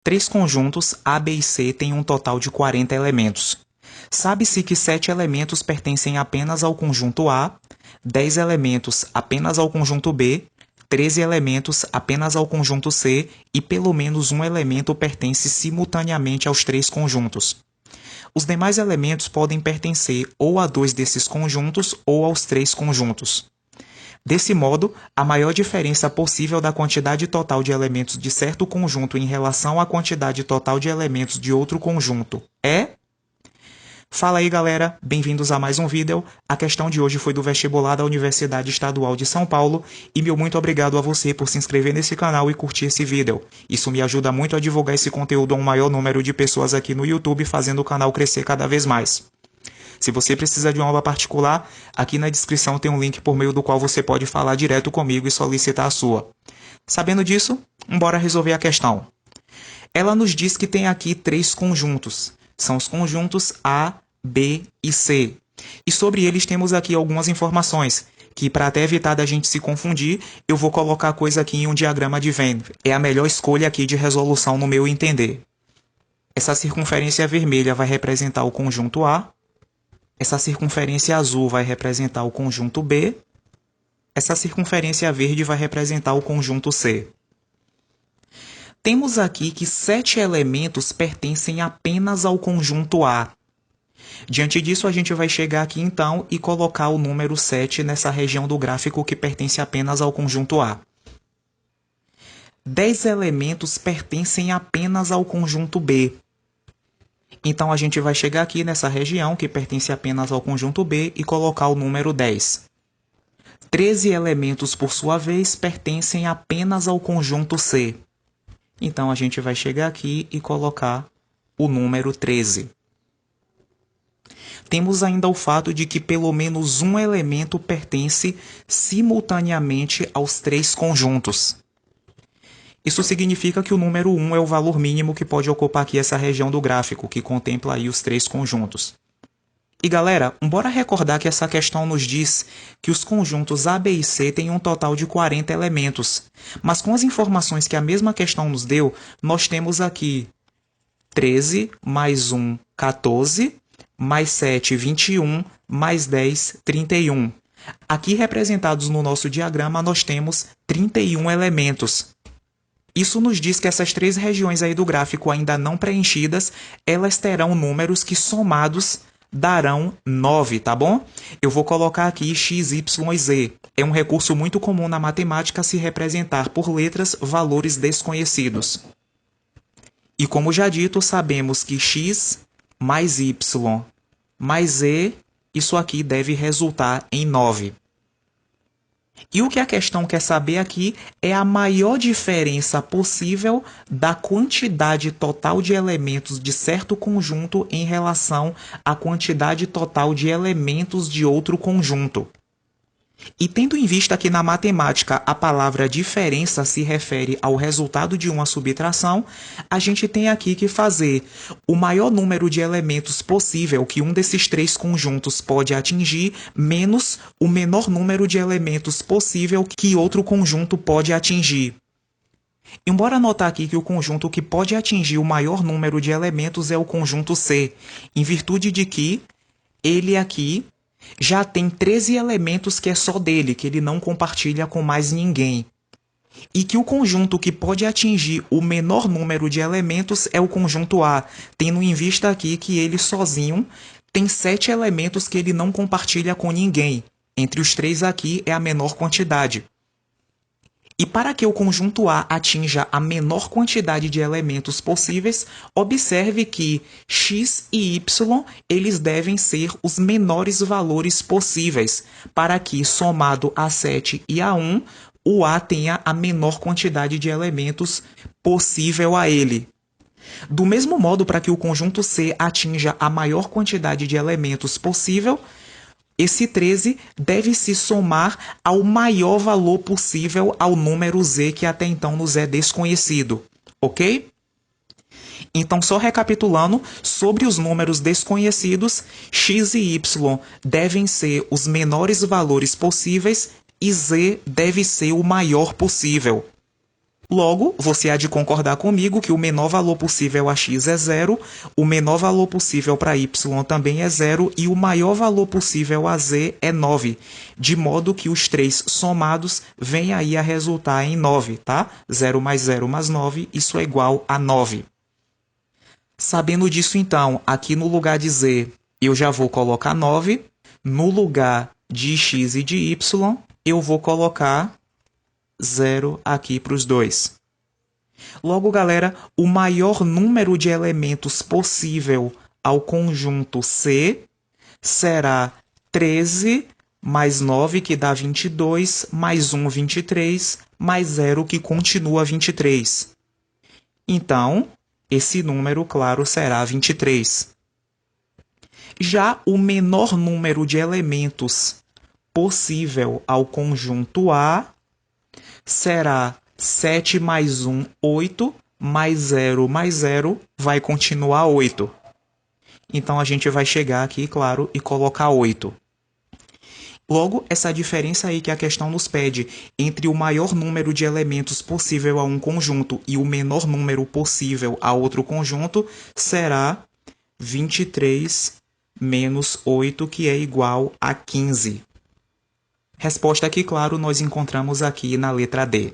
Três conjuntos A, B e C têm um total de 40 elementos. Sabe-se que 7 elementos pertencem apenas ao conjunto A, 10 elementos apenas ao conjunto B, 13 elementos apenas ao conjunto C e pelo menos um elemento pertence simultaneamente aos três conjuntos. Os demais elementos podem pertencer ou a dois desses conjuntos ou aos três conjuntos. Desse modo, a maior diferença possível da quantidade total de elementos de certo conjunto em relação à quantidade total de elementos de outro conjunto é... Fala aí, galera, bem-vindos a mais um vídeo. A questão de hoje foi do vestibular da Universidade Estadual de São Paulo e meu muito obrigado a você por se inscrever nesse canal e curtir esse vídeo. Isso me ajuda muito a divulgar esse conteúdo a um maior número de pessoas aqui no YouTube, fazendo o canal crescer cada vez mais. Se você precisa de uma aula particular, aqui na descrição tem um link por meio do qual você pode falar direto comigo e solicitar a sua. Sabendo disso, bora resolver a questão. Ela nos diz que tem aqui três conjuntos. São os conjuntos A, B e C. E sobre eles temos aqui algumas informações, que para até evitar da gente se confundir, eu vou colocar a coisa aqui em um diagrama de Venn. É a melhor escolha aqui de resolução no meu entender. Essa circunferência vermelha vai representar o conjunto A. Essa circunferência azul vai representar o conjunto B. Essa circunferência verde vai representar o conjunto C. Temos aqui que 7 elementos pertencem apenas ao conjunto A. Diante disso, a gente vai chegar aqui então e colocar o número 7 nessa região do gráfico que pertence apenas ao conjunto A. 10 elementos pertencem apenas ao conjunto B. Então, a gente vai chegar aqui nessa região que pertence apenas ao conjunto B e colocar o número 10. 13 elementos, por sua vez, pertencem apenas ao conjunto C. Então, a gente vai chegar aqui e colocar o número 13. Temos ainda o fato de que pelo menos um elemento pertence simultaneamente aos três conjuntos. Isso significa que o número 1 é o valor mínimo que pode ocupar aqui essa região do gráfico, que contempla aí os três conjuntos. E galera, bora recordar que essa questão nos diz que os conjuntos A, B e C têm um total de 40 elementos. Mas com as informações que a mesma questão nos deu, nós temos aqui 13, mais 1, 14, mais 7, 21, mais 10, 31. Aqui representados no nosso diagrama, nós temos 31 elementos. Isso nos diz que essas três regiões aí do gráfico ainda não preenchidas, elas terão números que somados darão 9, tá bom? Eu vou colocar aqui x, y e z. É um recurso muito comum na matemática se representar por letras valores desconhecidos. E como já dito, sabemos que x mais y mais z, isso aqui deve resultar em 9. E o que a questão quer saber aqui é a maior diferença possível da quantidade total de elementos de certo conjunto em relação à quantidade total de elementos de outro conjunto. E tendo em vista que na matemática a palavra diferença se refere ao resultado de uma subtração, a gente tem aqui que fazer o maior número de elementos possível que um desses três conjuntos pode atingir, menos o menor número de elementos possível que outro conjunto pode atingir. Embora notar aqui que o conjunto que pode atingir o maior número de elementos é o conjunto C, em virtude de que ele aqui já tem 13 elementos que é só dele, que ele não compartilha com mais ninguém. E que o conjunto que pode atingir o menor número de elementos é o conjunto A, tendo em vista aqui que ele sozinho tem 7 elementos que ele não compartilha com ninguém. Entre os três aqui é a menor quantidade. E para que o conjunto A atinja a menor quantidade de elementos possíveis, observe que x e y eles devem ser os menores valores possíveis, para que, somado a 7 e a 1, o A tenha a menor quantidade de elementos possível a ele. Do mesmo modo, para que o conjunto C atinja a maior quantidade de elementos possível, esse 13 deve se somar ao maior valor possível ao número z que até então nos é desconhecido, ok? Então, só recapitulando, sobre os números desconhecidos, x e y devem ser os menores valores possíveis e z deve ser o maior possível. Logo, você há de concordar comigo que o menor valor possível a x é 0, o menor valor possível para y também é 0 e o maior valor possível a z é 9, de modo que os três somados vêm aí a resultar em 9, tá? 0 mais 0 mais 9, isso é igual a 9. Sabendo disso, então, aqui no lugar de z, eu já vou colocar 9, no lugar de x e de y, eu vou colocar 0 aqui para os dois. Logo, galera, o maior número de elementos possível ao conjunto C será 13 mais 9, que dá 22, mais 1, 23, mais 0, que continua 23. Então, esse número, claro, será 23. Já o menor número de elementos possível ao conjunto A será 7 mais 1, 8, mais 0 vai continuar 8. Então, a gente vai chegar aqui, claro, e colocar 8. Logo, essa diferença aí que a questão nos pede entre o maior número de elementos possível a um conjunto e o menor número possível a outro conjunto será 23 menos 8, que é igual a 15. Resposta que, claro, nós encontramos aqui na letra D.